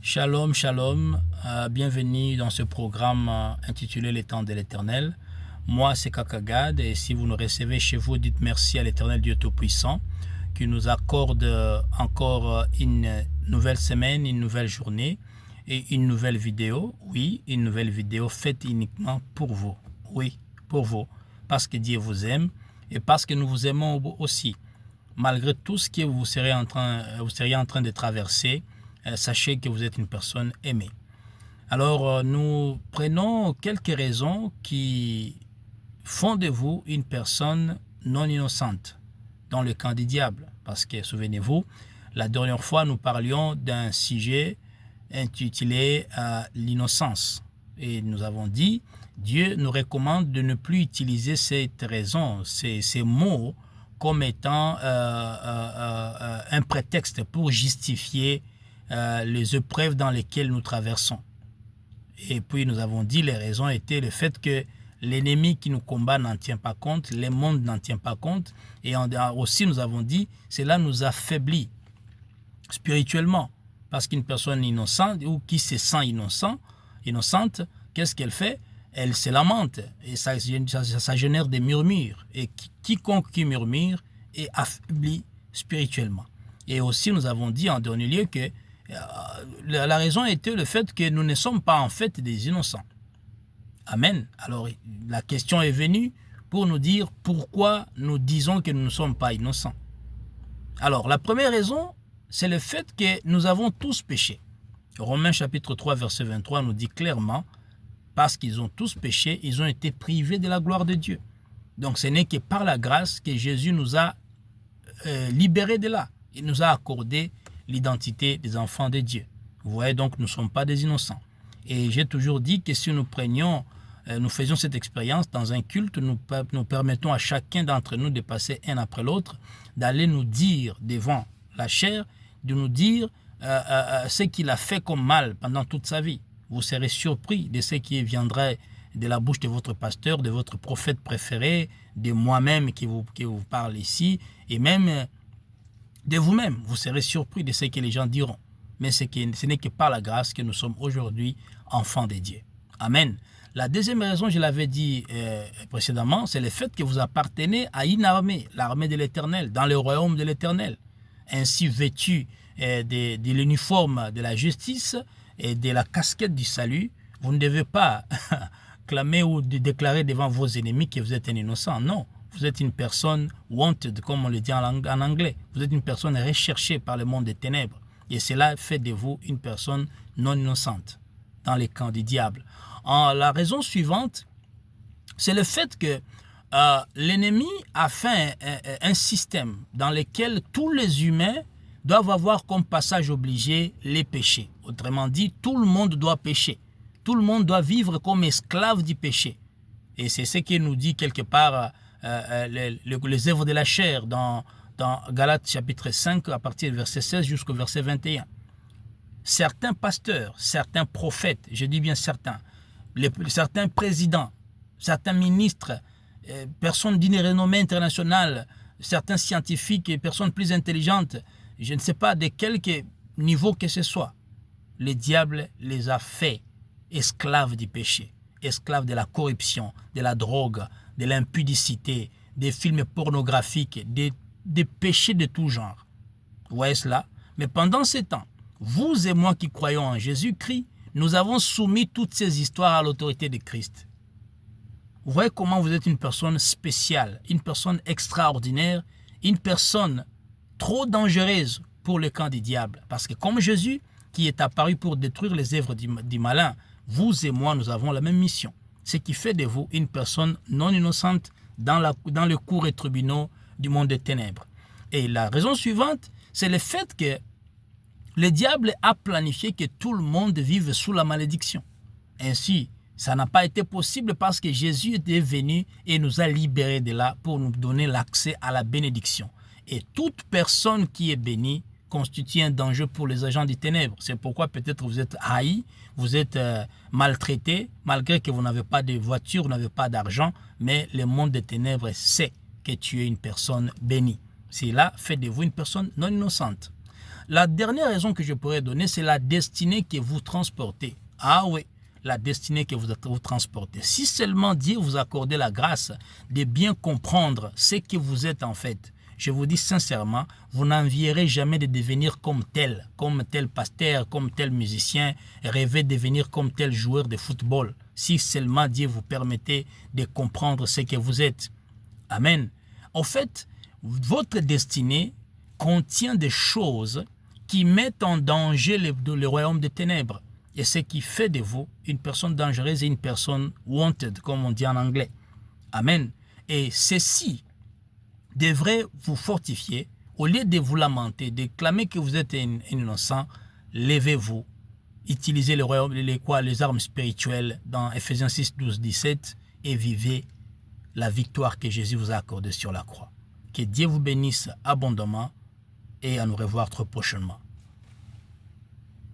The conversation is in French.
Shalom, shalom, bienvenue dans ce programme intitulé Les temps de l'Éternel. Moi, c'est Kakagad et si vous nous recevez chez vous, dites merci à l'Éternel Dieu Tout-Puissant qui nous accorde encore une nouvelle semaine, une nouvelle journée et une nouvelle vidéo. Oui, une nouvelle vidéo faite uniquement pour vous. Oui, pour vous, parce que Dieu vous aime et parce que nous vous aimons aussi. Malgré tout ce que vous seriez en train de traverser, sachez que vous êtes une personne aimée. Alors, nous prenons quelques raisons qui font de vous une personne non innocente dans le camp du diable. Parce que, souvenez-vous, la dernière fois, nous parlions d'un sujet intitulé l'innocence. Et nous avons dit, Dieu nous recommande de ne plus utiliser cette raison, ces mots, comme étant un prétexte pour justifier les épreuves dans lesquelles nous traversons. Et puis nous avons dit les raisons étaient le fait que l'ennemi qui nous combat n'en tient pas compte, le monde n'en tient pas compte, et aussi nous avons dit cela nous affaiblit spirituellement, parce qu'une personne innocente ou qui se sent innocente, qu'est-ce qu'elle fait? Elle se lamente et ça génère des murmures. Et quiconque qui murmure est affaibli spirituellement. Et aussi, nous avons dit en dernier lieu que la raison était le fait que nous ne sommes pas en fait des innocents. Amen. Alors, la question est venue pour nous dire pourquoi nous disons que nous ne sommes pas innocents. Alors, la première raison, c'est le fait que nous avons tous péché. Romains chapitre 3, verset 23 nous dit clairement parce qu'ils ont tous péché, ils ont été privés de la gloire de Dieu. Donc ce n'est que par la grâce que Jésus nous a libérés de là. Il nous a accordé l'identité des enfants de Dieu. Vous voyez, donc nous ne sommes pas des innocents. Et j'ai toujours dit que si nous faisions cette expérience dans un culte, nous permettons à chacun d'entre nous de passer un après l'autre, d'aller nous dire devant la chair, de nous dire ce qu'il a fait comme mal pendant toute sa vie. Vous serez surpris de ce qui viendrait de la bouche de votre pasteur, de votre prophète préféré, de moi-même qui vous parle ici, et même de vous-même. Vous serez surpris de ce que les gens diront. Mais ce n'est que par la grâce que nous sommes aujourd'hui enfants de Dieu. Amen. La deuxième raison, je l'avais dit précédemment, c'est le fait que vous appartenez à une armée, l'armée de l'Éternel, dans le royaume de l'Éternel. Ainsi vêtu de l'uniforme de la justice et de la casquette du salut, vous ne devez pas clamer ou déclarer devant vos ennemis que vous êtes un innocent. Non, vous êtes une personne wanted, comme on le dit en anglais. Vous êtes une personne recherchée par le monde des ténèbres. Et cela fait de vous une personne non innocente dans les camps du diable. La raison suivante, c'est le fait que l'ennemi a fait un système dans lequel tous les humains doivent avoir comme passage obligé les péchés. Autrement dit, tout le monde doit pécher. Tout le monde doit vivre comme esclave du péché. Et c'est ce que nous dit quelque part les œuvres de la chair dans Galates chapitre 5 à partir du verset 16 jusqu'au verset 21. Certains pasteurs, certains prophètes, je dis bien certains présidents, certains ministres, personnes d'une renommée internationale, certains scientifiques et personnes plus intelligentes, je ne sais pas de quelque niveau que ce soit, le diable les a fait esclaves du péché, esclaves de la corruption, de la drogue, de l'impudicité, des films pornographiques, des péchés de tout genre. Vous voyez cela? Mais pendant ces temps, vous et moi qui croyons en Jésus-Christ, nous avons soumis toutes ces histoires à l'autorité de Christ. Vous voyez comment vous êtes une personne spéciale, une personne extraordinaire, une personne trop dangereuse pour le camp du diable. Parce que comme Jésus, qui est apparu pour détruire les œuvres du malin, vous et moi, nous avons la même mission. Ce qui fait de vous une personne non innocente dans le cours et tribunaux du monde des ténèbres. Et la raison suivante, c'est le fait que le diable a planifié que tout le monde vive sous la malédiction. Ainsi, ça n'a pas été possible parce que Jésus est venu et nous a libérés de là pour nous donner l'accès à la bénédiction. Et toute personne qui est bénie constitue un danger pour les agents des ténèbres. C'est pourquoi peut-être vous êtes haïs, vous êtes maltraités, malgré que vous n'avez pas de voiture, vous n'avez pas d'argent, mais le monde des ténèbres sait que tu es une personne bénie. Cela fait de vous une personne non innocente. La dernière raison que je pourrais donner, c'est la destinée que vous transportez. Ah oui, la destinée que vous transportez. Si seulement Dieu vous accordait la grâce de bien comprendre ce que vous êtes en fait, je vous dis sincèrement, vous n'envierez jamais de devenir comme tel pasteur, comme tel musicien, rêver de devenir comme tel joueur de football. Si seulement Dieu vous permettait de comprendre ce que vous êtes. Amen. En fait, votre destinée contient des choses qui mettent en danger le royaume des ténèbres. Et ce qui fait de vous une personne dangereuse et une personne wanted, comme on dit en anglais. Amen. Et ceci devrait vous fortifier. Au lieu de vous lamenter, de clamer que vous êtes innocent, levez-vous. Utilisez les armes spirituelles dans Ephésiens 6, 12, 17 et vivez la victoire que Jésus vous a accordée sur la croix. Que Dieu vous bénisse abondamment et à nous revoir très prochainement.